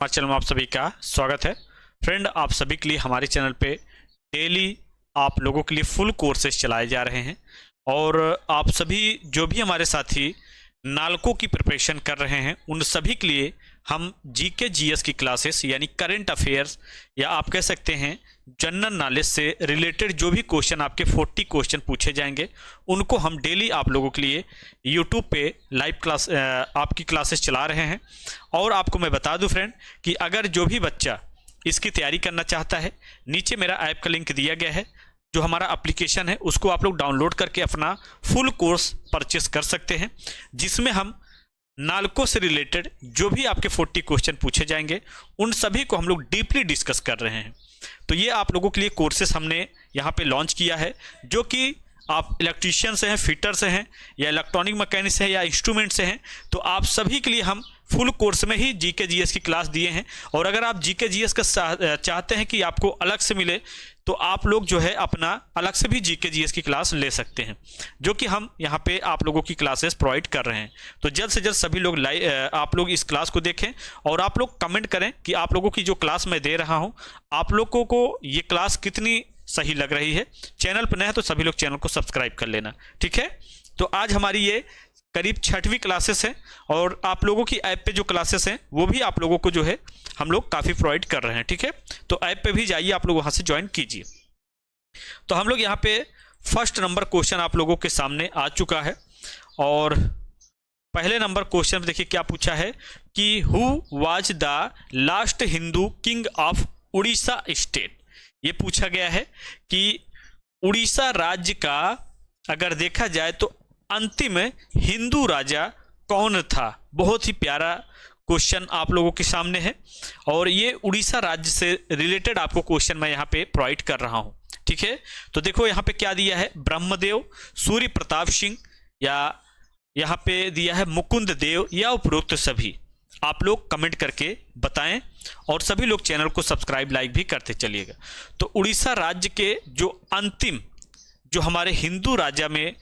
हमारे चैनल में आप सभी का स्वागत है। फ्रेंड, आप सभी के लिए हमारे चैनल पे डेली आप लोगों के लिए फुल कोर्सेज चलाए जा रहे हैं और आप सभी जो भी हमारे साथी नालको की प्रिपरेशन कर रहे हैं उन सभी के लिए हम जीके जीएस की क्लासेस यानी करंट अफेयर्स या आप कह सकते हैं जनरल नॉलेज से रिलेटेड जो भी क्वेश्चन आपके 40 क्वेश्चन पूछे जाएंगे उनको हम डेली आप लोगों के लिए यूट्यूब पे लाइव क्लास आपकी क्लासेस चला रहे हैं। और आपको मैं बता दूं फ्रेंड कि अगर जो भी बच्चा इसकी तैयारी करना चाहता है, नीचे मेरा ऐप का लिंक दिया गया है, जो हमारा एप्लीकेशन है उसको आप लोग डाउनलोड करके अपना फुल कोर्स परचेस कर सकते हैं, जिसमें हम नालको से रिलेटेड जो भी आपके 40 क्वेश्चन पूछे जाएंगे उन सभी को हम लोग डीपली डिस्कस कर रहे हैं। तो ये आप लोगों के लिए कोर्सेस हमने यहाँ पे लॉन्च किया है, जो कि आप इलेक्ट्रीशियन से हैं, फिटर से हैं या इलेक्ट्रॉनिक मैकेनिक से हैं या इंस्ट्रूमेंट से हैं, तो आप सभी के लिए हम फुल कोर्स में ही जीके जीएस की क्लास दिए हैं। और अगर आप जीके जीएस का चाहते हैं कि आपको अलग से मिले तो आप लोग जो है अपना अलग से भी जीके जीएस की क्लास ले सकते हैं, जो कि हम यहाँ पे आप लोगों की क्लासेस प्रोवाइड कर रहे हैं। तो जल्द से जल्द सभी लोग आप लोग इस क्लास को देखें और आप लोग कमेंट करें कि आप लोगों की जो क्लास मैं दे रहा हूँ आप लोगों को ये क्लास कितनी सही लग रही है। चैनल पर नए हैं तो सभी लोग चैनल को सब्सक्राइब कर लेना, ठीक है। तो आज हमारी ये करीब 6वीं क्लासेस है और आप लोगों की ऐप पे जो क्लासेस हैं वो भी आप लोगों को जो है हम लोग काफ़ी प्रोवाइड कर रहे हैं, ठीक है। तो ऐप पे भी जाइए, आप लोग वहाँ से ज्वाइन कीजिए। तो हम लोग यहाँ पे फर्स्ट नंबर क्वेश्चन आप लोगों के सामने आ चुका है और पहले नंबर क्वेश्चन देखिए क्या पूछा है कि who was the last Hindu king of Odisha state. ये पूछा गया है कि उड़ीसा राज्य का अगर देखा जाए तो अंतिम हिंदू राजा कौन था। बहुत ही प्यारा क्वेश्चन आप लोगों के सामने है और ये उड़ीसा राज्य से रिलेटेड आपको क्वेश्चन मैं यहाँ पे प्रोवाइड कर रहा हूँ, ठीक है। तो देखो यहाँ पे क्या दिया है, ब्रह्मदेव, सूर्य प्रताप सिंह या यहाँ पे दिया है मुकुंद देव या उपरोक्त सभी। आप लोग कमेंट करके बताएं और सभी लोग चैनल को सब्सक्राइब लाइक भी करते चलिएगा। तो उड़ीसा राज्य के जो अंतिम जो हमारे हिंदू राजा में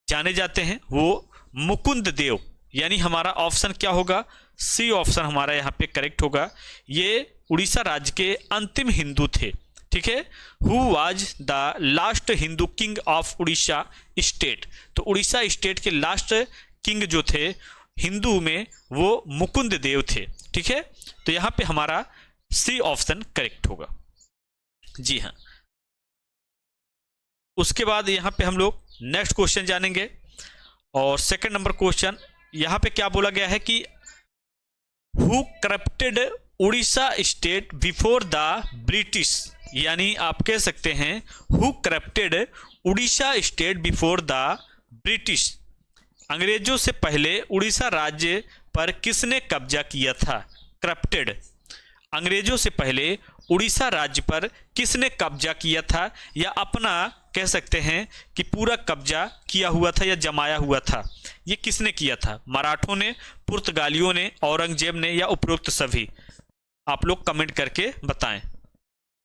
जाने जाते हैं वो मुकुंद देव, यानी हमारा ऑप्शन क्या होगा, सी ऑप्शन हमारा यहाँ पे करेक्ट होगा। ये उड़ीसा राज्य के अंतिम हिंदू थे, ठीक है। Who was the last Hindu king of Odisha state. तो उड़ीसा स्टेट के लास्ट किंग जो थे हिंदू में वो मुकुंद देव थे, ठीक है। तो यहाँ पे हमारा सी ऑप्शन करेक्ट होगा, जी हाँ। उसके बाद यहाँ पे हम लोग नेक्स्ट क्वेश्चन जानेंगे और सेकंड नंबर क्वेश्चन यहाँ पे क्या बोला गया है कि who corrupted Orissa state before the British. यानी आप कह सकते हैं who corrupted Orissa state before the British. अंग्रेजों से पहले उड़ीसा राज्य पर किसने कब्जा किया था। करप्टेड, अंग्रेजों से पहले उड़ीसा राज्य पर किसने कब्जा किया था या अपना कह सकते हैं कि पूरा कब्जा किया हुआ था या जमाया हुआ था, ये किसने किया था। मराठों ने, पुर्तगालियों ने, औरंगजेब ने या उपरोक्त सभी। आप लोग कमेंट करके बताएं,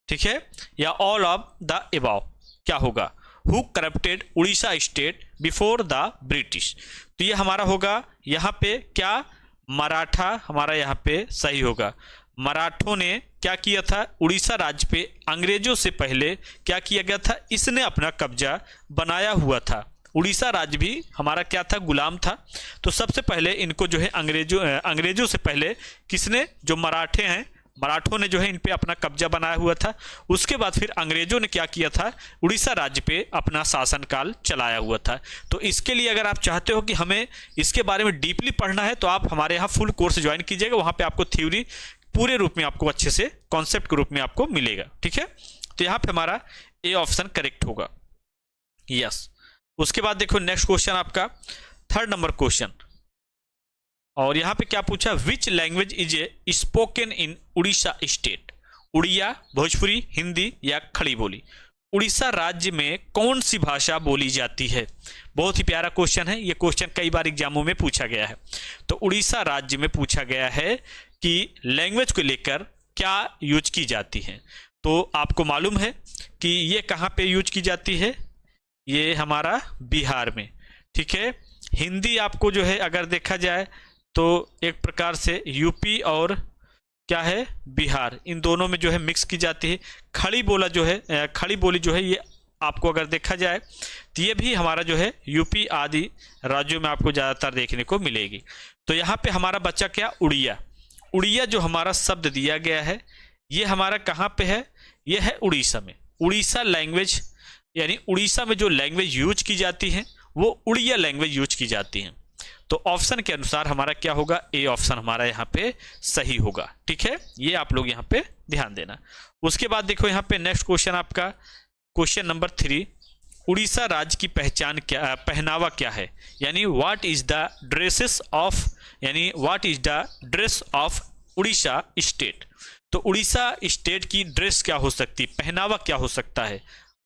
ठीक है, या ऑल ऑफ द अबव क्या होगा। Who corrupted Orissa state before the British. तो ये हमारा होगा यहाँ पे क्या, मराठा हमारा यहाँ पे सही होगा। मराठों ने क्या किया था, उड़ीसा राज्य पे अंग्रेजों से पहले क्या किया गया था, इसने अपना कब्जा बनाया हुआ था। उड़ीसा राज्य भी हमारा क्या था, गुलाम था। तो सबसे पहले इनको जो है अंग्रेजों से पहले किसने, जो मराठे हैं, मराठों ने जो है इन पे अपना कब्जा बनाया हुआ था। उसके बाद फिर अंग्रेजों ने क्या किया था, उड़ीसा राज्य पे अपना शासनकाल चलाया हुआ था। तो इसके लिए अगर आप चाहते हो कि हमें इसके बारे में डीपली पढ़ना है तो आप हमारे यहाँ फुल कोर्स ज्वाइन कीजिएगा। वहाँ पे आपको थ्योरी पूरे रूप में आपको अच्छे से कॉन्सेप्ट के रूप में आपको मिलेगा, ठीक है। तो यहाँ पे हमारा ए ऑप्शन करेक्ट होगा, यस। उसके बाद देखो नेक्स्ट क्वेश्चन आपका थर्ड नंबर क्वेश्चन और यहाँ पे क्या पूछा, which language is a spoken in Orissa state. Oriya, Bhojpuri, Hindi या खड़ी बोली। उड़ीसा राज्य में कौन सी भाषा बोली जाती है। बहुत ही प्यारा क्वेश्चन है, ये क्वेश्चन कई बार एग्जामों में पूछा गया है। तो उड़ीसा राज्य में पूछा गया है कि लैंग्वेज को लेकर क्या यूज की जाती है। तो आपको मालूम है कि ये कहाँ पे यूज की जाती है, ये हमारा बिहार में, ठीक है। हिंदी आपको जो है अगर देखा जाए तो एक प्रकार से यूपी और क्या है, बिहार, इन दोनों में जो है मिक्स की जाती है। खड़ी बोला जो है, खड़ी बोली जो है ये आपको अगर देखा जाए तो ये भी हमारा जो है यूपी आदि राज्यों में आपको ज़्यादातर देखने को मिलेगी। तो यहाँ पे हमारा बच्चा क्या, उड़िया। उड़िया जो हमारा शब्द दिया गया है ये हमारा कहाँ पे है, ये है उड़ीसा में। उड़ीसा लैंग्वेज, यानी उड़ीसा में जो लैंग्वेज यूज की जाती है वो उड़िया लैंग्वेज यूज की जाती है। तो ऑप्शन के अनुसार हमारा क्या होगा, ए ऑप्शन हमारा यहाँ पे सही होगा। ठीक है, ये आप लोग यहाँ पे ध्यान देना। उसके बाद देखो यहाँ पे नेक्स्ट क्वेश्चन आपका क्वेश्चन नंबर 3, उड़ीसा राज्य की पहचान क्या, पहनावा क्या है, यानी what is the dresses of, यानी what is the dress of Odisha state. तो उड़ीसा स्टेट की ड्रेस क्या हो सकती है, पहनावा क्या हो सकता है,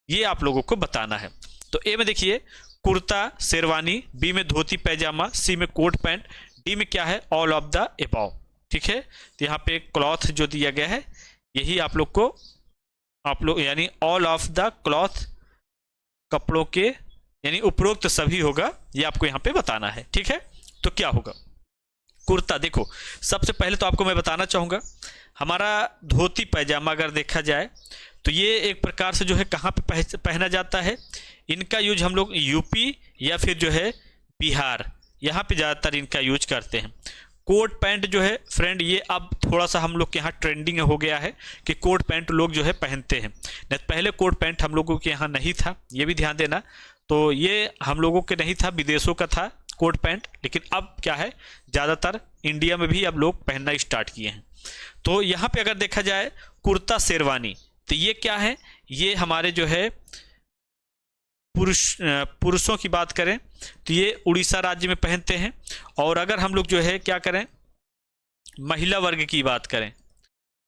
ये आप लोगों को बताना है। तो ए में देखिए कुर्ता शेरवानी, बी में धोती पैजामा, सी में कोट पैंट, डी में क्या है, ऑल ऑफ द एबव। ठीक है, तो यहाँ पे क्लॉथ जो दिया गया है यही आप लोग यानी ऑल ऑफ द क्लॉथ, कपड़ों के, यानी उपरोक्त सभी होगा, ये आपको यहाँ पे बताना है। ठीक है, तो क्या होगा, कुर्ता। देखो सबसे पहले तो आपको मैं बताना चाहूँगा हमारा धोती पैजामा अगर देखा जाए तो ये एक प्रकार से जो है कहाँ पे पहना जाता है, इनका यूज हम लोग यूपी या फिर जो है बिहार, यहाँ पे ज़्यादातर इनका यूज करते हैं। कोट पैंट जो है फ्रेंड ये अब थोड़ा सा हम लोग के यहाँ ट्रेंडिंग हो गया है कि कोट पैंट लोग जो है पहनते हैं, नहीं पहले कोट पैंट हम लोगों के यहाँ नहीं था, ये भी ध्यान देना। तो ये हम लोगों के नहीं था, विदेशों का था कोट पैंट, लेकिन अब क्या है ज़्यादातर इंडिया में भी अब लोग पहनना स्टार्ट किए हैं। तो यहाँ पे अगर देखा जाए कुर्ता शेरवानी, तो ये क्या है, ये हमारे जो है पुरुषों की बात करें तो ये उड़ीसा राज्य में पहनते हैं। और अगर हम लोग जो है क्या करें, महिला वर्ग की बात करें,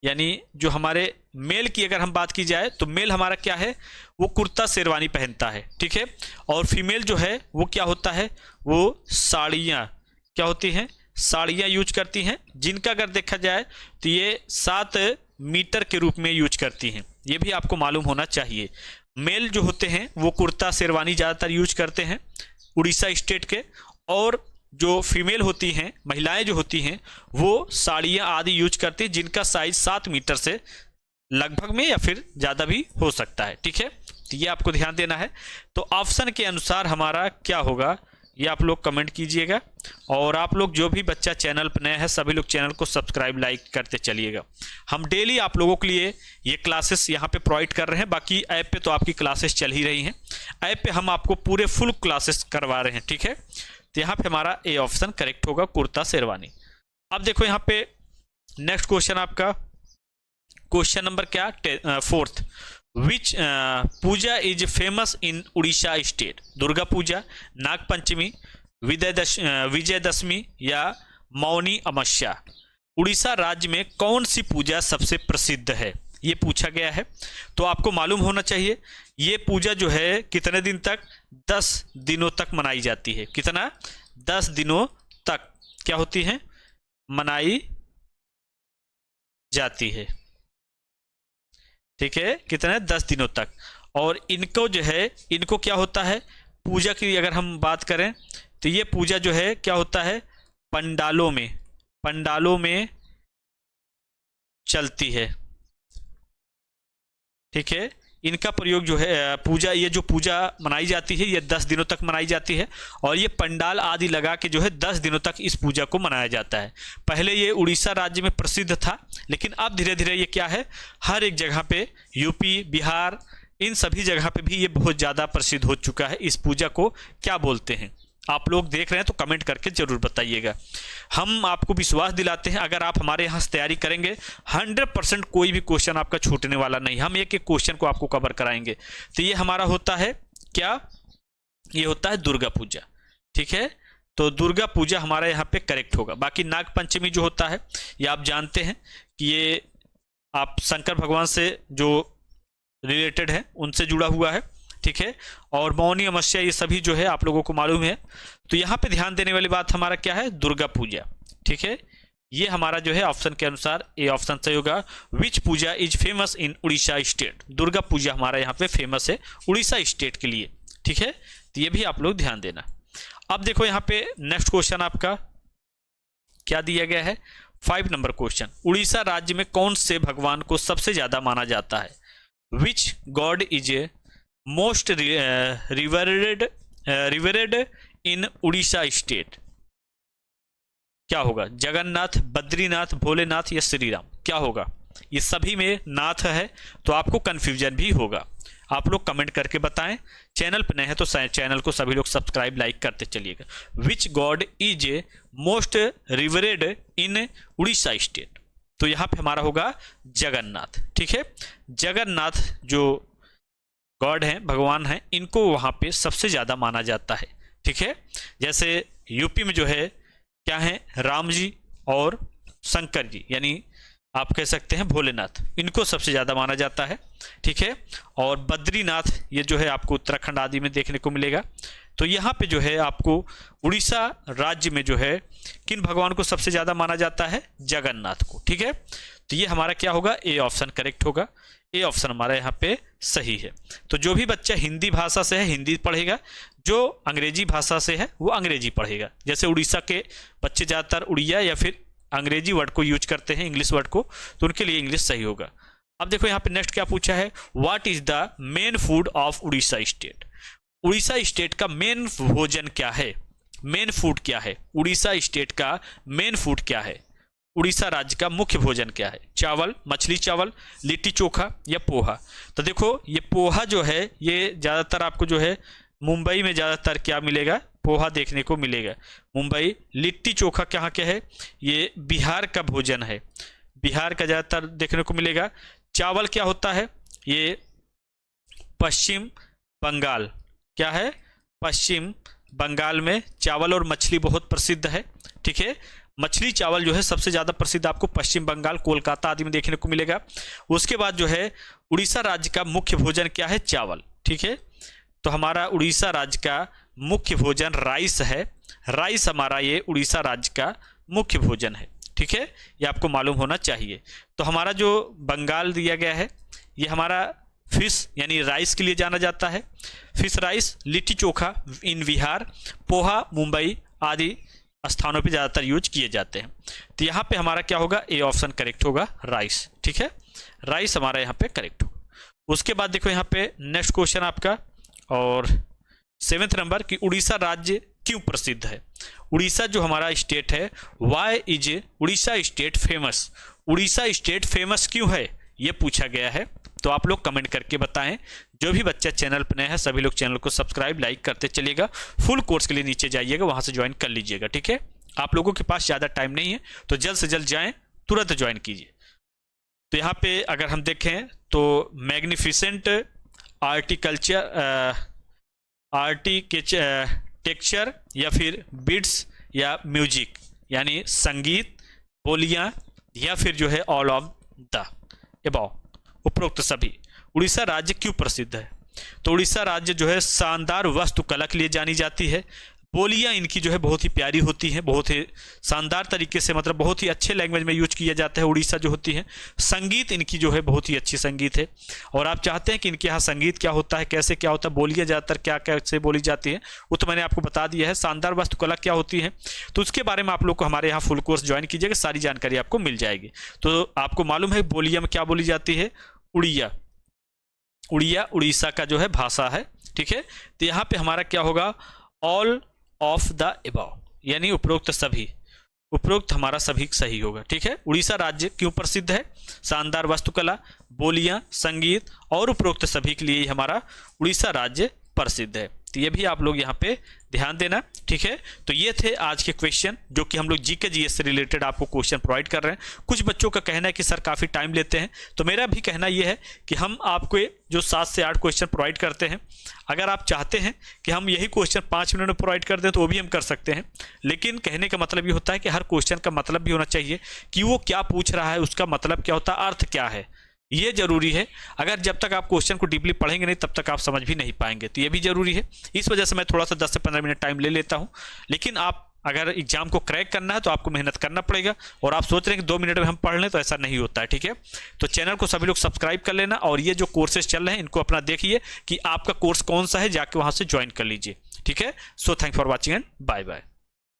यानी जो हमारे मेल की अगर हम बात की जाए तो मेल हमारा क्या है, वो कुर्ता शेरवानी पहनता है। ठीक है, और फीमेल जो है वो क्या होता है, वो साड़ियाँ क्या होती हैं, साड़ियाँ यूज करती हैं, जिनका अगर देखा जाए तो ये 7 मीटर के रूप में यूज करती हैं, ये भी आपको मालूम होना चाहिए। मेल जो होते हैं वो कुर्ता शेरवानी ज़्यादातर यूज करते हैं उड़ीसा स्टेट के, और जो फीमेल होती हैं, महिलाएं जो होती हैं, वो साड़ियाँ आदि यूज करती हैं, जिनका साइज 7 मीटर से लगभग में या फिर ज़्यादा भी हो सकता है। ठीक है, तो ये आपको ध्यान देना है। तो ऑप्शन के अनुसार हमारा क्या होगा, ये आप लोग कमेंट कीजिएगा। और आप लोग जो भी बच्चा चैनल पर नया है सभी लोग चैनल को सब्सक्राइब लाइक करते चलिएगा। हम डेली आप लोगों के लिए ये क्लासेस यहाँ पे प्रोवाइड कर रहे हैं, बाकी ऐप पे तो आपकी क्लासेस चल ही रही हैं, ऐप पे हम आपको पूरे फुल क्लासेस करवा रहे हैं। ठीक है, तो यहाँ पे हमारा ए ऑप्शन करेक्ट होगा, कुर्ता शेरवानी। अब देखो यहाँ पे नेक्स्ट क्वेश्चन आपका क्वेश्चन नंबर क्या, 4th, which puja is famous in Orissa state. Durga Puja, Nag Panchami, Vijayadashami या मौनी अमावस्या। उड़ीसा राज्य में कौन सी पूजा सबसे प्रसिद्ध है, ये पूछा गया है। तो आपको मालूम होना चाहिए ये पूजा जो है कितने दिन तक, 10 दिनों तक मनाई जाती है। कितना, 10 दिनों तक क्या होती है, मनाई जाती है। ठीक है, कितने, 10 दिनों तक। और इनको जो है, इनको क्या होता है, पूजा की अगर हम बात करें तो ये पूजा जो है क्या होता है, पंडालों में चलती है। ठीक है, इनका प्रयोग जो है पूजा, ये जो पूजा मनाई जाती है ये 10 दिनों तक मनाई जाती है, और ये पंडाल आदि लगा के जो है 10 दिनों तक इस पूजा को मनाया जाता है। पहले ये उड़ीसा राज्य में प्रसिद्ध था, लेकिन अब धीरे धीरे ये क्या है, हर एक जगह पे, यूपी, बिहार, इन सभी जगह पे भी ये बहुत ज़्यादा प्रसिद्ध हो चुका है। इस पूजा को क्या बोलते हैं, आप लोग देख रहे हैं तो कमेंट करके जरूर बताइएगा। हम आपको विश्वास दिलाते हैं अगर आप हमारे यहाँ से तैयारी करेंगे 100% कोई भी क्वेश्चन आपका छूटने वाला नहीं, हम एक एक क्वेश्चन को आपको कवर कराएंगे। तो ये हमारा होता है क्या, ये होता है दुर्गा पूजा। ठीक है, तो दुर्गा पूजा हमारा यहाँ पे करेक्ट होगा। बाकी नाग पंचमी जो होता है ये आप जानते हैं कि ये आप शंकर भगवान से जो रिलेटेड है उनसे जुड़ा हुआ है। ठीक है, और मौनी अमावस्या ये सभी जो है आप लोगों को मालूम है। तो यहाँ पे ध्यान देने वाली बात हमारा क्या है, दुर्गा पूजा। ठीक है, ये हमारा जो है ऑप्शन के अनुसार ए ऑप्शन सही होगा। Which puja is famous in Orissa state, Durga Puja हमारा यहाँ पे फेमस है उड़ीसा स्टेट के लिए। ठीक है, तो ये भी आप लोग ध्यान देना। अब देखो यहाँ पे नेक्स्ट क्वेश्चन आपका क्या दिया गया है, 5 नंबर क्वेश्चन, उड़ीसा राज्य में कौन से भगवान को सबसे ज्यादा माना जाता है? Which god is a most revered in Orissa state? क्या होगा? जगन्नाथ, बद्रीनाथ, भोलेनाथ या श्री राम? क्या होगा? ये सभी में नाथ है तो आपको कंफ्यूजन भी होगा। आप लोग कमेंट करके बताएं। चैनल पर नए हैं तो चैनल को सभी लोग सब्सक्राइब लाइक करते चलिएगा। Which god is a most revered in Orissa state? तो यहाँ पे हमारा होगा जगन्नाथ। ठीक है, जगन्नाथ जो गॉड हैं, भगवान हैं, इनको वहाँ पे सबसे ज़्यादा माना जाता है। ठीक है, जैसे यूपी में जो है क्या है, राम जी और शंकर जी, यानी आप कह सकते हैं भोलेनाथ, इनको सबसे ज़्यादा माना जाता है। ठीक है, और बद्रीनाथ ये जो है आपको उत्तराखंड आदि में देखने को मिलेगा। तो यहाँ पे जो है आपको उड़ीसा राज्य में जो है किन भगवान को सबसे ज़्यादा माना जाता है? जगन्नाथ को। ठीक है, तो ये हमारा क्या होगा? ए ऑप्शन करेक्ट होगा। ए ऑप्शन हमारा यहाँ पे सही है। तो जो भी बच्चा हिंदी भाषा से है हिंदी पढ़ेगा, जो अंग्रेजी भाषा से है वो अंग्रेजी पढ़ेगा। जैसे उड़ीसा के बच्चे ज़्यादातर उड़िया या फिर अंग्रेजी वर्ड को यूज करते हैं, इंग्लिश वर्ड को, तो उनके लिए इंग्लिश सही होगा। अब देखो यहाँ पे नेक्स्ट क्या पूछा है, what is the main food of Odisha state? Orissa state का मेन भोजन क्या है? मेन फूड क्या है? उड़ीसा स्टेट का मेन फूड क्या है? उड़ीसा राज्य का मुख्य भोजन क्या है? चावल, मछली चावल, लिट्टी चोखा या पोहा? तो देखो ये पोहा जो है ये ज़्यादातर आपको जो है मुंबई में ज़्यादातर क्या मिलेगा? पोहा देखने को मिलेगा मुंबई। लिट्टी चोखा कहाँ के है? ये बिहार का भोजन है, बिहार का ज़्यादातर देखने को मिलेगा। चावल क्या होता है? ये पश्चिम बंगाल, क्या है? पश्चिम बंगाल में चावल और मछली बहुत प्रसिद्ध है। ठीक है, मछली चावल जो है सबसे ज़्यादा प्रसिद्ध आपको पश्चिम बंगाल, कोलकाता आदि में देखने को मिलेगा। उसके बाद जो है उड़ीसा राज्य का मुख्य भोजन क्या है? चावल। ठीक है, तो हमारा उड़ीसा राज्य का मुख्य भोजन राइस है। राइस हमारा ये उड़ीसा राज्य का मुख्य भोजन है। ठीक है, ये आपको मालूम होना चाहिए। तो हमारा जो बंगाल दिया गया है ये हमारा फिश यानी राइस के लिए जाना जाता है। फिश राइस, लिट्टी चोखा इन बिहार, पोहा मुंबई आदि स्थानों पे ज़्यादातर यूज किए जाते हैं। तो यहाँ पे हमारा क्या होगा? ए ऑप्शन करेक्ट होगा, राइस। ठीक है, राइस हमारा यहाँ पे करेक्ट होगा। उसके बाद देखो यहाँ पे नेक्स्ट क्वेश्चन आपका और 7th नंबर कि उड़ीसा राज्य क्यों प्रसिद्ध है? उड़ीसा जो हमारा स्टेट है, why is Orissa state famous? Orissa state famous क्यों है ये पूछा गया है। तो आप लोग कमेंट करके बताएं। जो भी बच्चा चैनल पर नया है सभी लोग चैनल को सब्सक्राइब लाइक करते चलिएगा। फुल कोर्स के लिए नीचे जाइएगा, वहां से ज्वाइन कर लीजिएगा। ठीक है, आप लोगों के पास ज़्यादा टाइम नहीं है तो जल्द से जल्द जाएं, तुरंत ज्वाइन कीजिए। तो यहाँ पे अगर हम देखें तो मैग्निफिसेंट आर्किटेक्चर या फिर बीट्स या म्यूजिक यानी संगीत, बोलियां या फिर जो है ऑल ऑफ द अबव, उपरोक्त सभी। उड़ीसा राज्य क्यों प्रसिद्ध है? तो उड़ीसा राज्य जो है शानदार वास्तुकला के लिए जानी जाती है। बोलियां इनकी जो है बहुत ही प्यारी होती हैं, बहुत ही शानदार तरीके से, मतलब बहुत ही अच्छे लैंग्वेज में यूज किया जाता है उड़ीसा जो होती है। संगीत इनकी जो है बहुत ही अच्छी संगीत है। और आप चाहते हैं कि इनके यहाँ संगीत क्या होता है, कैसे क्या होता है, बोलियां ज़्यादातर क्या कैसे बोली जाती है, वो तो मैंने आपको बता दिया है। शानदार वास्तुकला क्या होती है तो उसके बारे में आप लोग को हमारे यहाँ फुल कोर्स ज्वाइन कीजिएगा, सारी जानकारी आपको मिल जाएगी। तो आपको मालूम है बोलिया में क्या बोली जाती है? उड़िया। उड़िया उड़ीसा का जो है भाषा है। ठीक है, तो यहाँ पे हमारा क्या होगा? ऑल ऑफ द अबव यानी उपरोक्त सभी, उपरोक्त हमारा सभी सही होगा। ठीक है, उड़ीसा राज्य क्यों प्रसिद्ध है? शानदार वास्तुकला, बोलियां, संगीत और उपरोक्त सभी के लिए हमारा उड़ीसा राज्य प्रसिद्ध है। तो ये भी आप लोग यहाँ पे ध्यान देना। ठीक है, तो ये थे आज के क्वेश्चन जो कि हम लोग जीके जीएस से रिलेटेड आपको क्वेश्चन प्रोवाइड कर रहे हैं। कुछ बच्चों का कहना है कि सर काफ़ी टाइम लेते हैं, तो मेरा भी कहना ये है कि हम आपको जो 7 से 8 क्वेश्चन प्रोवाइड करते हैं, अगर आप चाहते हैं कि हम यही क्वेश्चन 5 मिनट में प्रोवाइड कर दें तो वो भी हम कर सकते हैं। लेकिन कहने का मतलब ये होता है कि हर क्वेश्चन का मतलब भी होना चाहिए कि वो क्या पूछ रहा है, उसका मतलब क्या होता है, अर्थ क्या है, ये जरूरी है। अगर जब तक आप क्वेश्चन को डीपली पढ़ेंगे नहीं तब तक आप समझ भी नहीं पाएंगे, तो ये भी जरूरी है। इस वजह से मैं थोड़ा सा 10 से 15 मिनट टाइम ले लेता हूं। लेकिन आप अगर एग्जाम को क्रैक करना है तो आपको मेहनत करना पड़ेगा। और आप सोच रहे हैं कि 2 मिनट में हम पढ़ लें, तो ऐसा नहीं होता है। ठीक है, तो चैनल को सभी लोग सब्सक्राइब कर लेना और ये जो कोर्सेज चल रहे हैं इनको अपना देखिए कि आपका कोर्स कौन सा है, जाके वहां से ज्वाइन कर लीजिए। ठीक है, so thank for watching and bye bye.